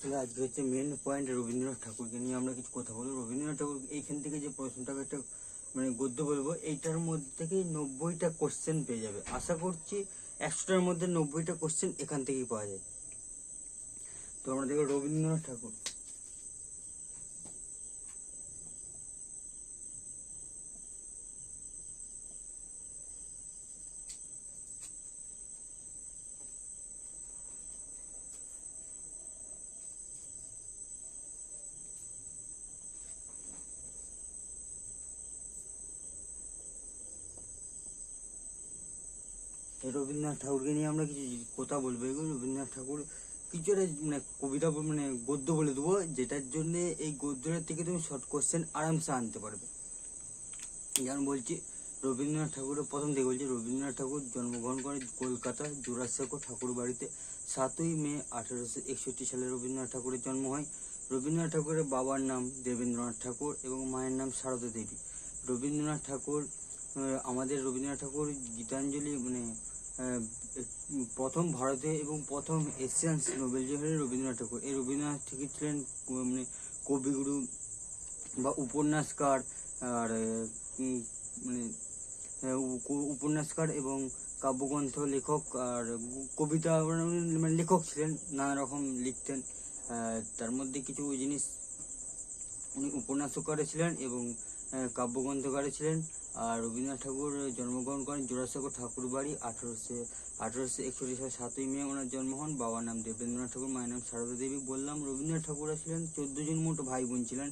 তাহলে আজকে হচ্ছে মেন পয়েন্ট রবীন্দ্রনাথ ঠাকুরকে নিয়ে আমরা কিছু কথা বলবো। রবীন্দ্রনাথ ঠাকুর এইখান থেকে যে প্রশ্নটাকে একটা গদ্য বলবো, এইটার মধ্যে থেকে 90টা কোশ্চেন পেয়ে যাবে। আশা করছি 100টার মধ্যে 90টা কোশ্চেন এখান থেকেই পাওয়া যায়। তো আমরা দেখো রবীন্দ্রনাথ ঠাকুর। রবীন্দ্রনাথ ঠাকুরকে নিয়ে আমরা কিছু কথা বলবো। এগুলো রবীন্দ্রনাথ ঠাকুর কিছু একটা কবিতা গদ্য বলে দেবো, যেটার জন্য এই গদ্যটার থেকে তুমি শর্ট কোশ্চেন আরামসে আনতে পারবে। যেমন বলছি, রবীন্দ্রনাথ ঠাকুরের প্রথম থেকে বলছি, রবীন্দ্রনাথ ঠাকুর জন্মগ্রহণ করেন কলকাতা জোড়াসাঁকো ঠাকুর বাড়িতে 7ই মে 1861 সালে রবীন্দ্রনাথ ঠাকুরের জন্ম হয়। রবীন্দ্রনাথ ঠাকুরের বাবার নাম দেবেন্দ্রনাথ ঠাকুর এবং মায়ের নাম সারদা দেবী। রবীন্দ্রনাথ ঠাকুর আমাদের রবীন্দ্রনাথ ঠাকুর গীতাঞ্জলি প্রথম ভারতীয় এবং প্রথম এশিয়ান নোবেল জয়ী হলেন রবীন্দ্রনাথ ঠাকুর। এই রবীন্দ্রনাথ ঠাকুর ছিলেন কবিগুরু বা উপন্যাসকার, আর উপন্যাসকার এবং কাব্যগ্রন্থ লেখক আর কবিতা লেখক ছিলেন, নানা রকম লিখতেন। তার মধ্যে কিছু জিনিস উনি উপন্যাসকারে ছিলেন এবং কাব্যগ্রন্থকারে ছিলেন। আর রবীন্দ্রনাথ ঠাকুর জন্মগ্রহণ করেন জোড়াসাঁকো ঠাকুর বাড়ি 1861 সালে 7ই মে ওনার জন্ম হন। বাবার নাম দেবেন্দ্রনাথ ঠাকুর, মায়ের নাম সারদা দেবী। বললাম রবীন্দ্রনাথ ঠাকুর ছিলেন 14 জন মোট ভাই বোন ছিলেন,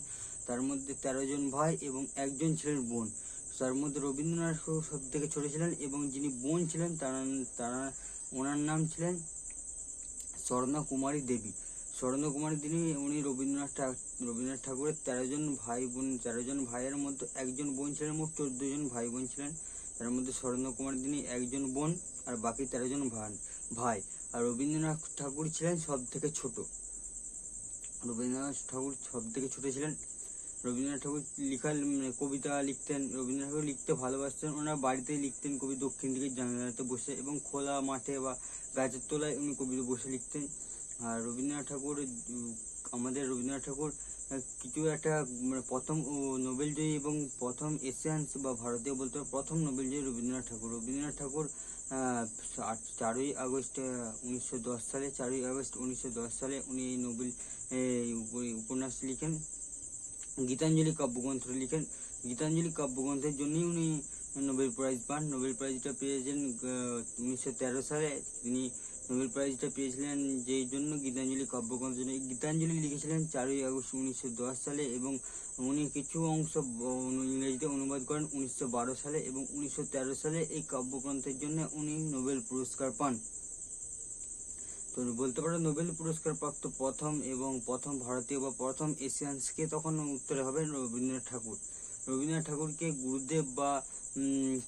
তার মধ্যে 13 জন ভাই এবং একজন ছিলেন বোন। তার মধ্যে রবীন্দ্রনাথ ঠাকুর সব থেকে ছোট ছিলেন এবং যিনি বোন ছিলেন তারা ওনার নাম ছিলেন স্বর্ণকুমারী দেবী। স্বর্ণকুমারী দেবী উনি রবীন্দ্রনাথ ঠাকুরের 13 জন ভাই বোন, 13 জন ভাইয়ের মধ্যে একজন বোন ছিলেন। মোট 14 জন ভাই বোন ছিলেন, তার মধ্যে স্বর্ণকুমারী দেবী একজন বোন আর বাকি 13 জন ভাই। আর রবীন্দ্রনাথ ঠাকুর ছিলেন সব থেকে ছোট। রবীন্দ্রনাথ ঠাকুর সব থেকে ছোট ছিলেন। রবীন্দ্রনাথ ঠাকুর কবিতা লিখতেন। রবীন্দ্রনাথ ঠাকুর লিখতে ভালোবাসতেন। ওনার বাড়িতেই লিখতেন কবি, দক্ষিণ দিকের জানালাতে বসে এবং খোলা মাঠে বা গাছের তলায় উনি কবিতা বসে লিখতেন। আর রবীন্দ্রনাথ ঠাকুর কিছু একটা প্রথম নোবেল জয়ী এবং প্রথম এশিয়ান বা ভারতীয় বলতে প্রথম নোবেল জয়ী রবীন্দ্রনাথ ঠাকুর। রবীন্দ্রনাথ ঠাকুর 4ই আগস্ট 1910 সালে উনি এই নোবেল উপন্যাস লিখেন, গীতাঞ্জলি কাব্যগ্রন্থ লিখেন। গীতাঞ্জলি কাব্যগ্রন্থের জন্যই উনি নোবেল প্রাইজ পান। নোবেল প্রাইজটা পেয়েছেন 1913 সালে। তিনি নোবেল প্রাইজটা পেয়েছিলেন যেই জন্য গীতাঞ্জলি কাব্যগ্রন্থের জন্য। গীতাঞ্জলি লিখেছিলেন 4ই আগস্ট 1910 সালে এবং উনি কিছু অংশ ইংরেজিতে অনুবাদ করেন 1912 সালে এবং 1913 সালে এই কাব্যগ্রন্থের জন্য উনি নোবেল পুরস্কার পান। তো বলতে পারো নোবেল পুরস্কার প্রাপ্ত প্রথম ভারতীয় বা প্রথম এশিয়ানসকে তখন উত্তরে হবে রবীন্দ্রনাথ ঠাকুর। রবীন্দ্রনাথ ঠাকুরকে গুরুদেব বা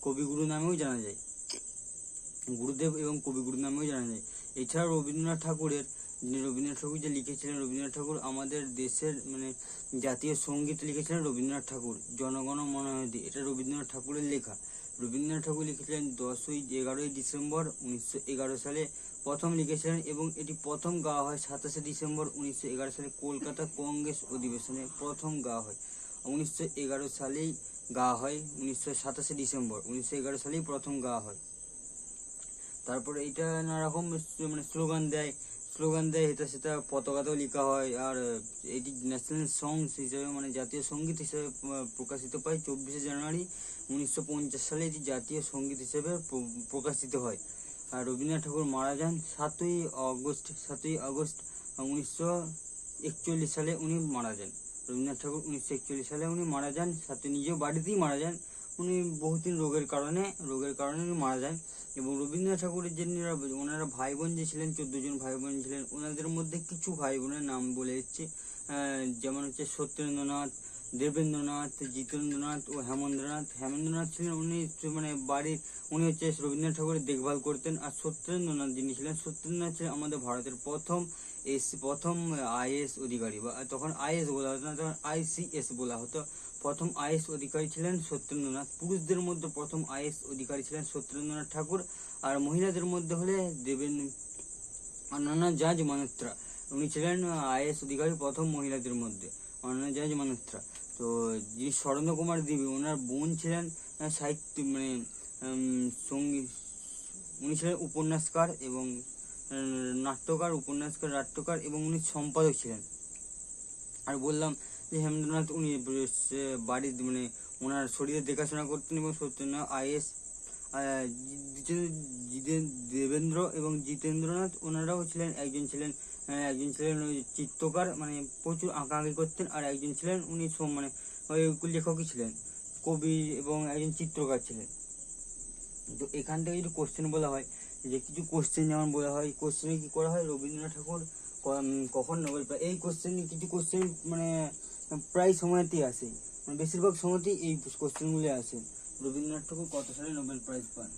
কবিগুরু নামেও জানা যায়, গুরুদেব এবং কবিগুরু নামেও জানা যায়। এছাড়া রবীন্দ্রনাথ ঠাকুর যে লিখেছিলেন, রবীন্দ্রনাথ ঠাকুর আমাদের দেশের জাতীয় সঙ্গীত লিখেছিলেন রবীন্দ্রনাথ ঠাকুর, জনগণ মন অধি। এটা রবীন্দ্রনাথ ঠাকুরের লেখা। রবীন্দ্রনাথ ঠাকুর লিখেছিলেন 11ই ডিসেম্বর 1911 সালে প্রথম লিখেছিলেন এবং এটি প্রথম গাওয়া হয় 27শে ডিসেম্বর 1911 সালে কলকাতা কংগ্রেস অধিবেশনে প্রথম গাওয়া হয়। 1911 সালেই গাওয়া হয়, 27শে ডিসেম্বর 1911 সালেই প্রথম গাওয়া হয়। তারপরে এটা নানা রকম স্লোগান দেয় এটা সেটা পতাকাতেও লেখা হয়। আর এটি ন্যাশনাল সংস হিসেবে জাতীয় সঙ্গীত হিসেবে প্রকাশিত পায় 24শে জানুয়ারি 1950 সালে এটি জাতীয় সঙ্গীত হিসেবে প্রকাশিত হয়। আর রবীন্দ্রনাথ ঠাকুর মারা যান 7ই আগস্ট 1941 সালে উনি মারা যান। রবীন্দ্রনাথ ঠাকুর 1941 সালে উনি মারা যান, সাথে নিজেও বাড়িতেই মারা যান। উনি বহুদিন রোগের কারণে উনি মারা যান। এবং রবীন্দ্রনাথ ঠাকুরের যে ওনারা ভাই বোন যে ছিলেন 14 জন ভাই বোন ছিলেন, ওনাদের মধ্যে কিছু ভাই বোনের নাম বলে দিচ্ছি। যেমন হচ্ছে সত্যেন্দ্রনাথ, দেবেন্দ্রনাথ, জিতেন্দ্রনাথ ও হেমেন্দ্রনাথ। হেমেন্দ্রনাথ ছিলেন উনি উনি হচ্ছে রবীন্দ্রনাথ ঠাকুরের দেখভাল করতেন। আর সত্যেন্দ্রনাথ যিনি ছিলেন, সত্যেন্দ্রনাথ ছিলেন আমাদের ভারতের প্রথম আইএএস অধিকারী, বা তখন আইএস বলা হতো না, তখন ICS বলা হতো। প্রথম আইএস অধিকারী ছিলেন সত্যেন্দ্রনাথ। পুরুষদের মধ্যে প্রথম আইএস অধিকারী ছিলেন সত্যেন্দ্রনাথ ঠাকুর। আর মহিলাদের মধ্যে হলে অনন্যা জাজ মালহোত্রা। উনি ছিলেন আইএস অধিকারী প্রথম মহিলাদের মধ্যে, অন্যান্য জাহাজ মানস্ত্রা। তো যিনি শরণ্য কুমার দেবী, ওনার বোন ছিলেন সাহিত্য মানে সঙ্গীত, উনি ছিলেন উপন্যাসকার এবং নাট্যকার, উপন্যাসকার, নাট্যকার এবং উনি সম্পাদক ছিলেন। আর বললাম যে হেমেন্দ্রনাথ উনি বাড়ির মানে ওনার শরীরে দেখাশোনা করতেন এবং সত্যেন্দ্রনাথ আইএস, দেবেন্দ্র এবং জিতেন্দ্রনাথ ওনারাও ছিলেন, একজন ছিলেন ওই চিত্রকার, মানে প্রচুর আঁকাআঁকি করতেন, আর একজন ছিলেন উনি মানে ওই লেখকই ছিলেন, কবি এবং একজন চিত্রকার ছিলেন। তো এখান থেকে যদি কোশ্চেন বলা হয়, যে কিছু কোশ্চেন যেমন বলা হয়, কোশ্চেনে কি করা হয়, রবীন্দ্রনাথ ঠাকুর কখন নোবেল পায়, এই কোশ্চেন কিছু কোশ্চেন মানে প্রায় সময়তেই আসে, মানে বেশিরভাগ সময়তেই এই কোশ্চেনগুলি আসে। রবীন্দ্রনাথ ঠাকুর কত সালে নোবেল প্রাইজ পান?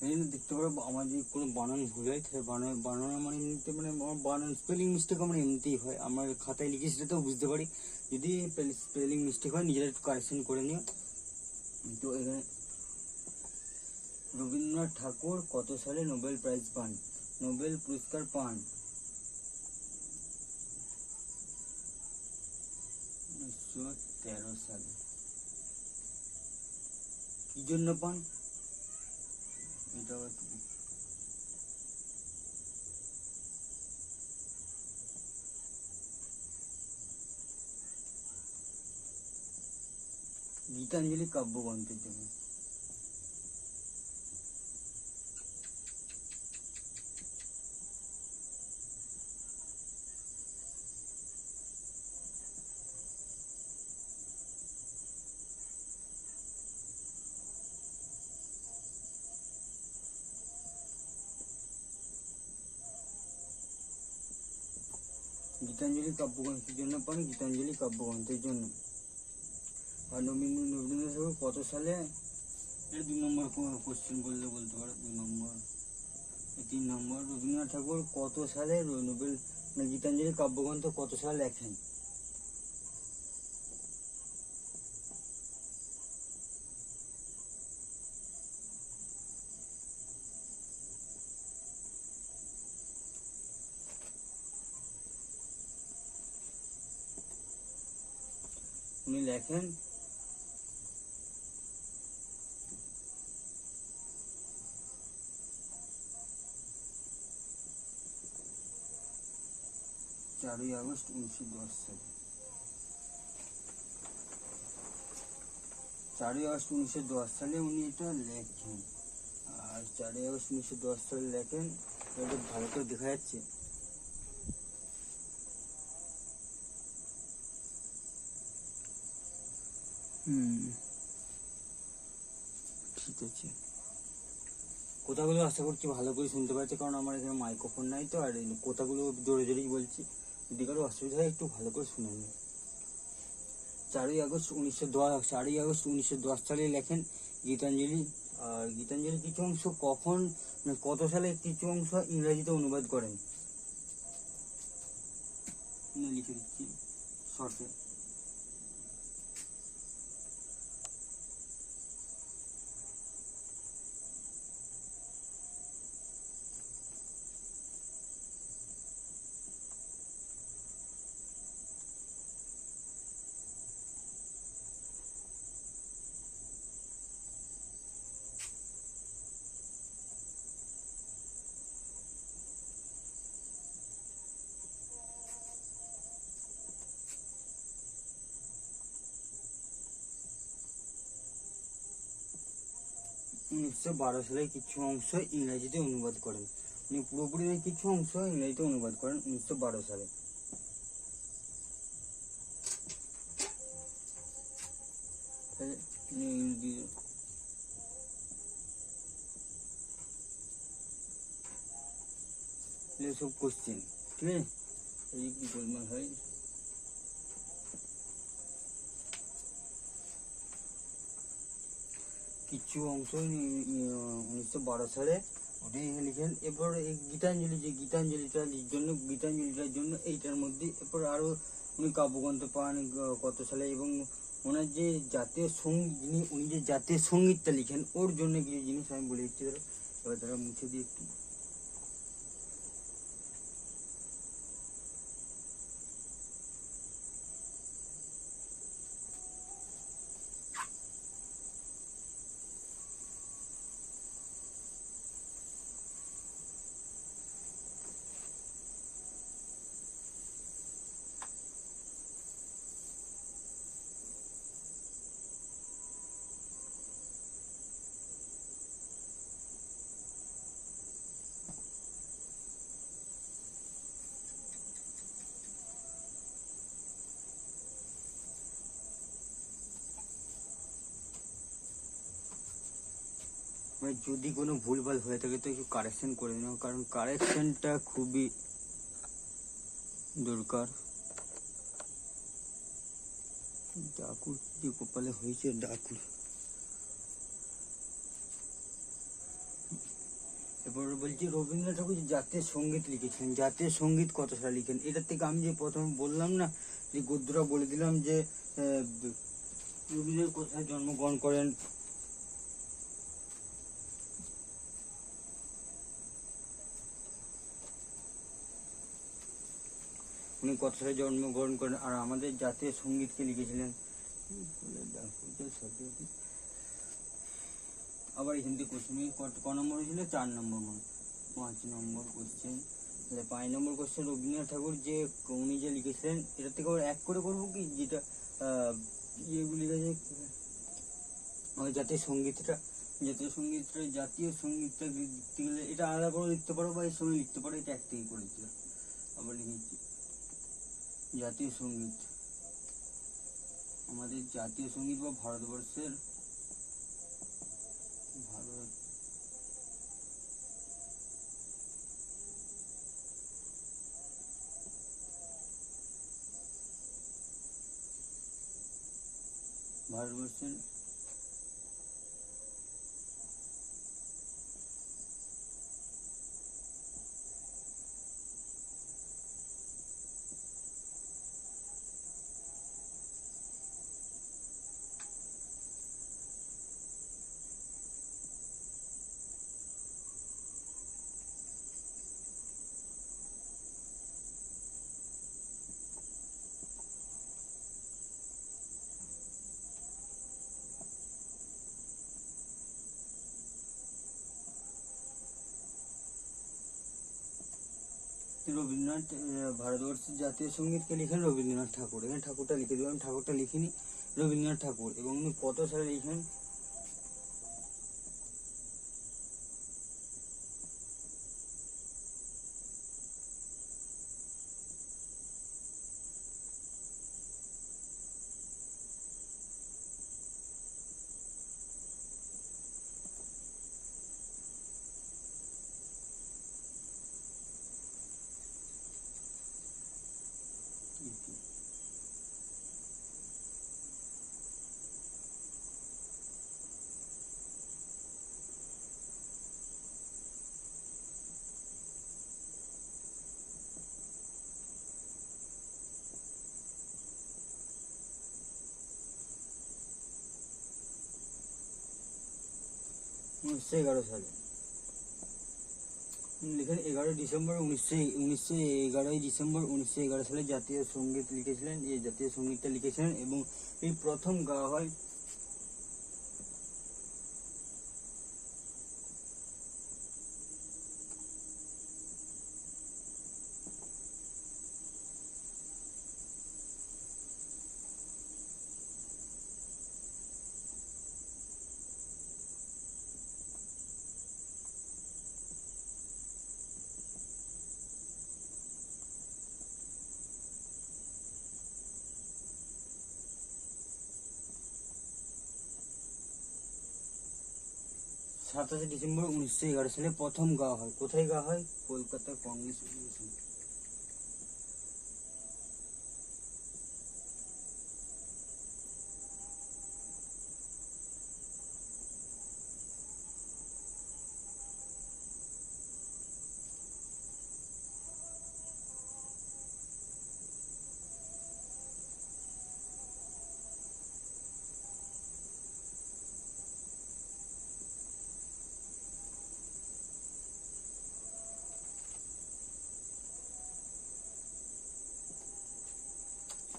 এই জন্য দেখতে পারো আমার যদি কোনো বানান ভুল হয়, তাহলে বানান আমার এমনিতে মানে আমার বানান স্পেলিং মিস্টেক আমার এমনিতেই হয়, আমার খাতায় লিখে সেটাতেও বুঝতে পারি। যদি স্পেলিং মিস্টেক হয় নিজেরা একটু কারেকশন করে নিও। তো এখানে রবীন্দ্রনাথ ঠাকুর কত সালে নোবেল প্রাইজ পান, নোবেল পুরস্কার পান? 1913 সালে। কি জন্য পান এটা? গীতাঞ্জলি কাব্যগ্রন্থের জন্য। গীতাঞ্জলি কাব্যগ্রন্থের জন্য পান, গীতাঞ্জলি কাব্যগ্রন্থের জন্য। আর রবীন্দ্রনাথ ঠাকুর কত সালে, এটা 2 নম্বর কোশ্চেন বললে বলতে পারো, 2 নম্বর। 3 নম্বর, রবীন্দ্রনাথ ঠাকুর কত সালে নোবেল গীতাঞ্জলি কাব্যগ্রন্থ কত সালে লেখেন? উনি লেখেন 4ই আগস্ট 1910 সালে। 4ই আগস্ট 1910 সালে উনি এটা লেখেন। আর 4ই আগস্ট 1910 সালে লেখেন, এটা ভালো করে দেখা যাচ্ছে। ঠিক আছে, কথাগুলো আশা করছি ভালো করে শুনতে পাচ্ছি, কারণ আমার এখানে মাইক্রোফোন নাই তো, আর কথাগুলো জোরে জোরেই বলছি, যদি কারো অসুবিধা হয় একটু ভালো করে শুনে নিন। 4ই আগস্ট 1910 সালে লেখেন গীতাঞ্জলি। আর গীতাঞ্জলি কিছু অংশ কখন কত সালে কিছু অংশ ইংরেজিতে অনুবাদ করেন, লিখে দিচ্ছি শর্টে। উনিশশো 12 সালে কিছু অংশ ইংরেজিতে অনুবাদ করেন, উনি পুরোপুরি কিছু অংশ ইংরেজিতে অনুবাদ করেন 1912 সালে। সব কোশ্চেন, ঠিক আছে। এই কি গোলমাল হয়, কিছু অংশ 1912 সালে উনি লিখেন। এরপর এই গীতাঞ্জলি, যে গীতাঞ্জলিটার জন্য এইটার মধ্যে এরপর আরো উনি কাব্যগ্রন্থ পান কত সালে, এবং ওনার যে জাতীয় সঙ্গীত, উনি যে জাতীয় সঙ্গীতটা লিখেন ওর জন্য কিছু জিনিস আমি বলে দিচ্ছি। ধরো এবার তারা মুছে দিয়ে একটু, মানে যদি কোনো ভুলভাল হয়ে থাকে তো একটু কারেকশন করে দিন, কারণ কারেকশনটা খুবই দরকার। ডাকুর যে কপালে হয়েছে, ডাকুর। এরপর বলছি রবীন্দ্রনাথ ঠাকুর জাতীয় সঙ্গীত লিখেছেন, জাতীয় সঙ্গীত কত সালে লিখেন। এটার থেকে আমি যে প্রথমে বললাম না, যে গদ্যটা বলে দিলাম যে রবীন্দ্রনাথ কোথায় জন্মগ্রহণ করেন, উনি কত সালে জন্মগ্রহণ করেন, আর আমাদের জাতীয় সঙ্গীতকে লিখেছিলেন। আবার এখান থেকে কোশ্চেন ক নম্বর হয়েছিল, 4 নম্বর, 5 নম্বর কোশ্চেন। 5 নম্বর কোশ্চেন, রবীন্দ্রনাথ ঠাকুর যে উনি যে লিখেছিলেন, এটার থেকে আবার এক করে করবো কি, যেটা ইয়েগুলি আছে জাতীয় সঙ্গীতটা লিখতে গেলে এটা আলাদা করে লিখতে পারো বা এর সঙ্গে লিখতে পারো, এটা এক থেকে করে দিতে। আবার লিখেছি জাতীয় সঙ্গীত, আমাদের জাতীয় সঙ্গীত বা ভারতবর্ষের ভারতবর্ষের রবীন্দ্রনাথ, ভারতবর্ষের জাতীয় সঙ্গীতকে লিখেন রবীন্দ্রনাথ ঠাকুর। এখানে ঠাকুরটা লিখে দিলাম, ঠাকুরটা লিখিনি, রবীন্দ্রনাথ ঠাকুর। এবং উনি কত সালে লিখেন, উনিশশো সালে লিখেন। 11 ডিসেম্বর 1911 সালে জাতীয় সঙ্গীত লিখেছিলেন, এই জাতীয় সঙ্গীতটা লিখেছিলেন এবং এই প্রথম গাওয়া হয় 27 ডিসেম্বর 1911 সালে প্রথম গাওয়া হয়। কোথায় গাওয়া হয়? কলকাতা কংগ্রেস অধিবেশনে।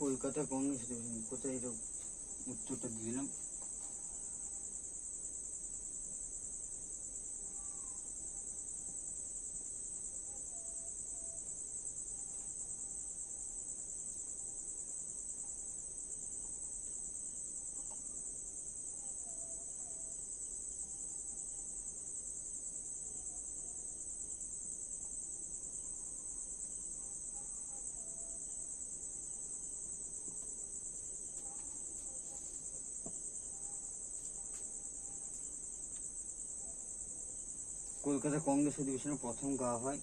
কলকাতা কংগ্রেস অধিবেশন কোথায়? এটা উত্তরটা দিয়ে দিলাম। কলকাতা কংগ্রেস অধিবেশনে প্রথম গাওয়া হয়।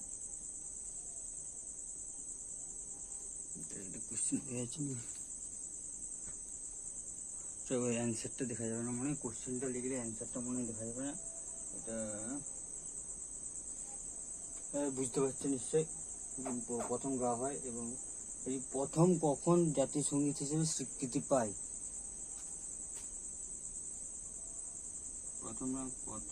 কোশ্চেন হয়েছে না, অ্যান্সারটা দেখা যাবে না, মানে কোশ্চেনটা লিখলে অ্যান্সারটা মনে দেখা যাবে না। এটা বুঝতে পারছেন নিশ্চয়ই। প্রথম গাওয়া হয় এবং এই প্রথম কখন জাতীয় সঙ্গীত হিসেবে স্বীকৃতি পায়? প্রথম কত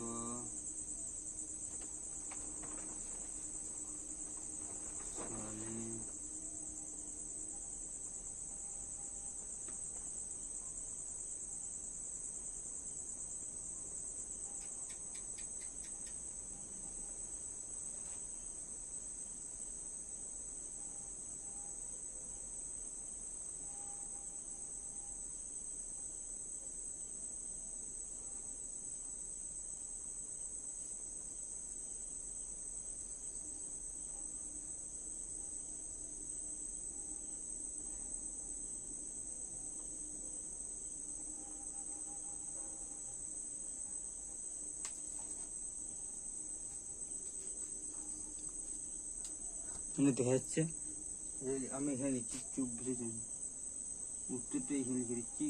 সালে দেখা যাচ্ছে? আমি এখানে লিখছি, চুপ বুঝেছেন, উত্তরটা এখানে লিখে দিচ্ছি।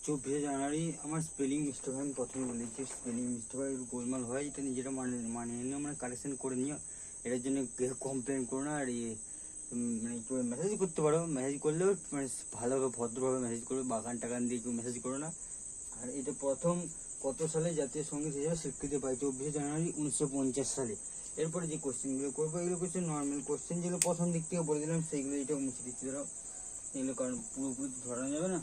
চব্বিশে জানুয়ারি। আমার স্পেলিং মিস্টেক হয়, আমি প্রথমে বলেছি স্পেলিং মিস্টেক হয়, গোলমাল হয়, এটা নিজেরা মানিয়ে নিও, মানে কারেকশন করে নিও। এটার জন্য কেউ কমপ্লেন করো না। আর মানে কেউ মেসেজ করতে পারো, মেসেজ করলেও মানে ভালোভাবে ভদ্রভাবে মেসেজ করবে, বাগান টাগান দিয়ে কেউ মেসেজ করো না। আর এটা প্রথম কত সালে জাতীয় সঙ্গীত হিসেবে স্বীকৃতি পায়? 24শে জানুয়ারি 1950 সালে। এরপরে যে কোশ্চেনগুলো করবো এগুলো কোশ্চেন নর্মাল কোশ্চেন, যেগুলো প্রথম দিক থেকে বলে দিলাম সেইগুলো এটা মুছে দিচ্ছি ধরো, এগুলো কারণ পুরোপুরি ধরা যাবে না।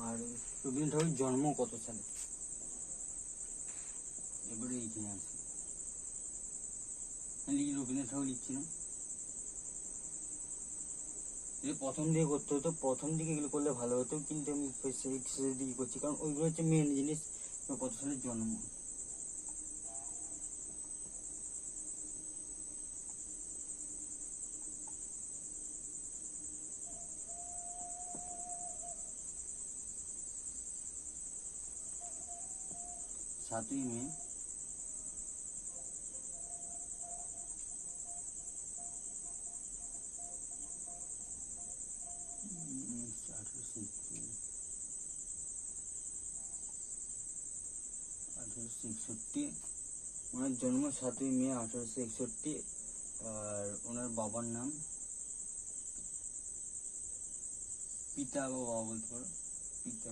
আর রবীন্দ্রনাথ ঠাকুরের জন্ম কত সালে? এবারে এইখানে আছে, রবীন্দ্রনাথ ঠাকুর লিখছি না, এটা প্রথম দিকে করতে হতো, প্রথম দিকে এগুলো করলে ভালো হতো, কিন্তু আমি শেষের দিকে করছি কারণ ওইগুলো হচ্ছে মেন জিনিস। কত সালের জন্ম? সাতই মে 1861। ওনার জন্ম 7ই মে 1861। আর ওনার বাবার নাম, পিতা বা বাবা বলতে পারো, পিতা।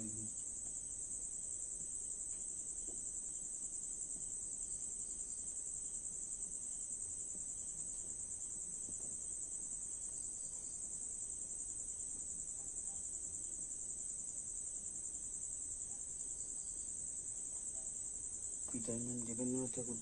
পিতার নাম রবীন্দ্রনাথ ঠাকুর।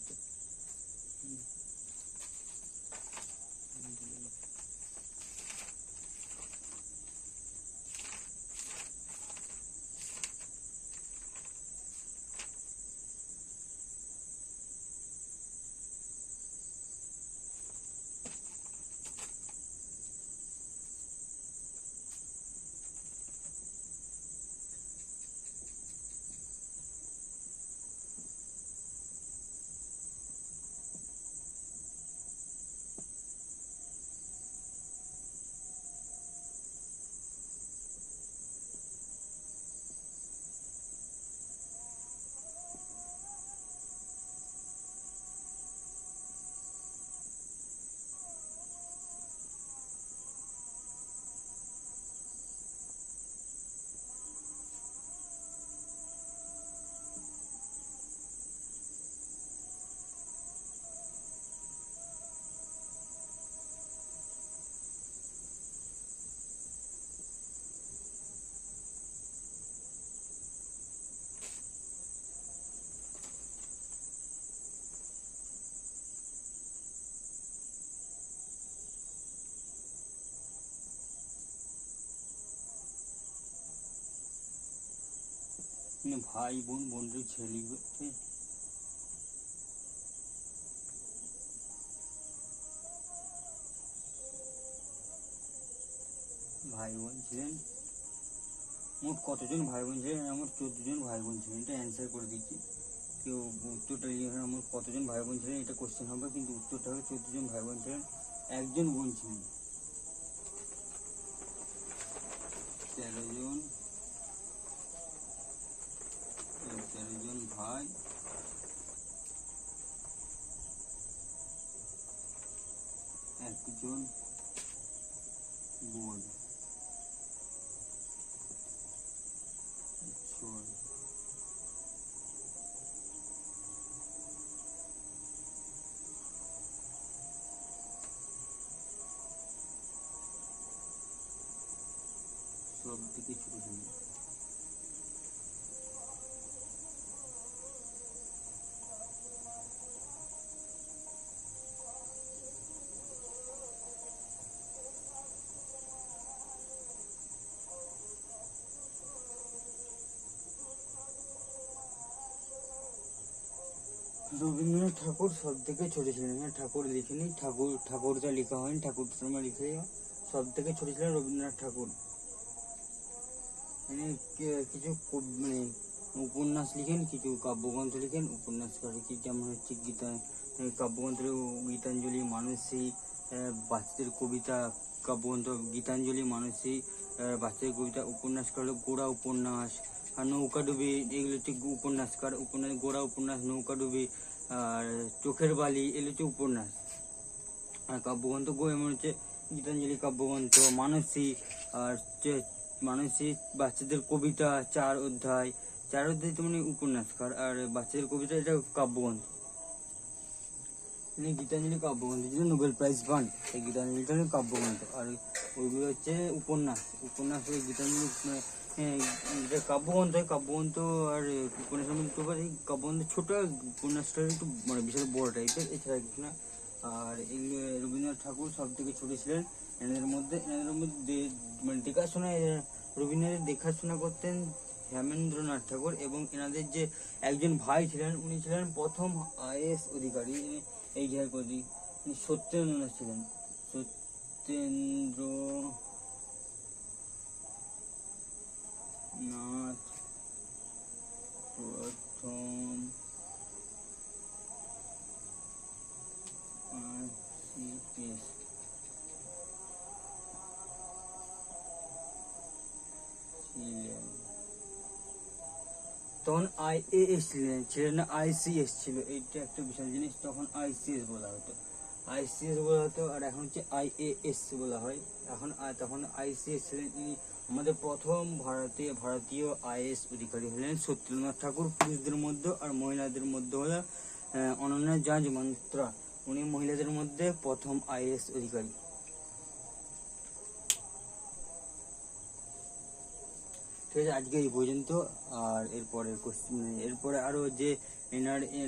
ভাই বোন, বন্ধু, ছেলে, ভাই বোন ছিলেন মোট কতজন ভাই বোন ছিলেন? আমার 14 জন ভাই বোন ছিলেন। এটা অ্যান্সার করে দিচ্ছি, কেউ উত্তরটা লিখে আমার কতজন ভাই বোন ছিলেন এটা কোশ্চেন হবে, কিন্তু উত্তরটা হবে 14 জন ভাই বোন ছিলেন, একজন বোন ছিলেন। 13 জন ভাই, একজন বোন। সব থেকে ছোট ছিলেন। রবীন্দ্রনাথ ঠাকুর সব থেকে ছোট ছিলেন। হ্যাঁ, ঠাকুর লিখিনি, ঠাকুরটা লেখা হয়নি, ঠাকুর শর্মা লিখে। সব থেকে ছোট ছিলেন রবীন্দ্রনাথ ঠাকুর। কিছু মানে উপন্যাস লিখেন, কিছু কাব্যগ্রন্থ লিখেন। উপন্যাস করে কি, যেমন হচ্ছে গীতা, কাব্যগ্রন্থ গীতাঞ্জলি, মানসী, বাচ্চাদের কবিতা, কাব্যগ্রন্থ গীতাঞ্জলি, মানসী, বাচ্চাদের কবিতা। উপন্যাস হলো গোড়া উপন্যাস আর নৌকাডুবি, এগুলো হচ্ছে উপন্যাসকার। উপন্যাস গোড়া উপন্যাস, নৌকাডুবি আর চোখের বালি, এগুলো হচ্ছে উপন্যাস। আর কাব্যগ্রন্থ এমন হচ্ছে গীতাঞ্জলি কাব্যগ্রন্থ, মানসী আর মানসী, বাচ্চাদের কবিতা 4 অধ্যায় তো মানে উপন্যাসকার, আর বাচ্চাদের কবিতা এটা কাব্যগ্রন্থ। গীতাঞ্জলি কাব্যগ্রন্থ জন্য নোবেল প্রাইজ পান, এই গীতাঞ্জলিটা কাব্যগ্রন্থ। আর ওইগুলো হচ্ছে উপন্যাস। গীতাঞ্জলি কাব্যগ্রন্থ আর উপন্যাসের মধ্যে কাব্যগ্রন্থ ছোট, উপন্যাসটা একটু মানে বিশাল বড় টাইপের, এছাড়া কিছু না। আর রবীন্দ্রনাথ ঠাকুর সব থেকে ছোট ছিলেন। এনাদের মধ্যে মানে দেখাশোনা, রবীন্দ্রনাথ দেখাশোনা করতেন হেমেন্দ্রনাথ ঠাকুর, এবং এনাদের যে একজন ভাই ছিলেন, উনি ছিলেন প্রথম IAS অধিকারী। এই যে সত্যেন্দ্রনাথ ছিলেন, সত্যেন্দ্রনাথ প্রথম IAS ছিলেন। তখন IAS ছিলেন না, ICS ছিল। এইটা একটা বিশাল জিনিস, তখন ICS বলা হতো, আর এখন হচ্ছে IAS বলা হয়। তখন ICS ছিলেন। আমাদের প্রথম ভারতীয় IAS অধিকারী হলেন সত্যেন্দ্রনাথ ঠাকুর। পুরুষদের মধ্যে, আর মহিলাদের মধ্যে হলো অনন্যা জাজ মান্ত্রা, উনি মহিলাদের মধ্যে প্রথম IAS অধিকারী। ঠিক আছে, আজকে এই পর্যন্ত। আর এরপরে কোশ্চেন, এরপরে আরও যে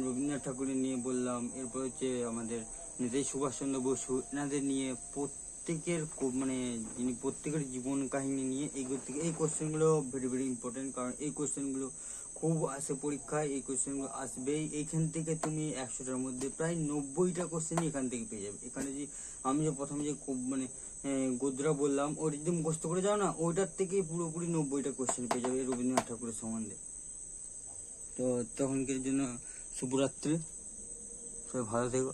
রবীন্দ্রনাথ ঠাকুরের নিয়ে বললাম, এরপর হচ্ছে আমাদের নেতাজি সুভাষচন্দ্র বসু, এনাদের নিয়ে প্রত্যেকের মানে যিনি প্রত্যেকের জীবন কাহিনী নিয়ে এই কোশ্চেনগুলো ভেরি ভেরি ইম্পর্টেন্ট, কারণ এই কোশ্চেনগুলো খুব আসে পরীক্ষায়, এই কোশ্চেনগুলো আসবেই। এইখান থেকে তুমি 100টার মধ্যে প্রায় 90টা কোশ্চেনই এখান থেকে পেয়ে যাবে। এখানে যে আমি যে প্রথমে যে মানে গোদরা বললাম, ওর যদি মুখস্থ করে যাও না, ওইটার থেকে পুরোপুরি 90টা কোশ্চেন পেয়ে যাবে রবীন্দ্রনাথ ঠাকুরের সম্বন্ধে। তো তখনকার জন্য শুভরাত্রি, সবাই ভালো থেকো।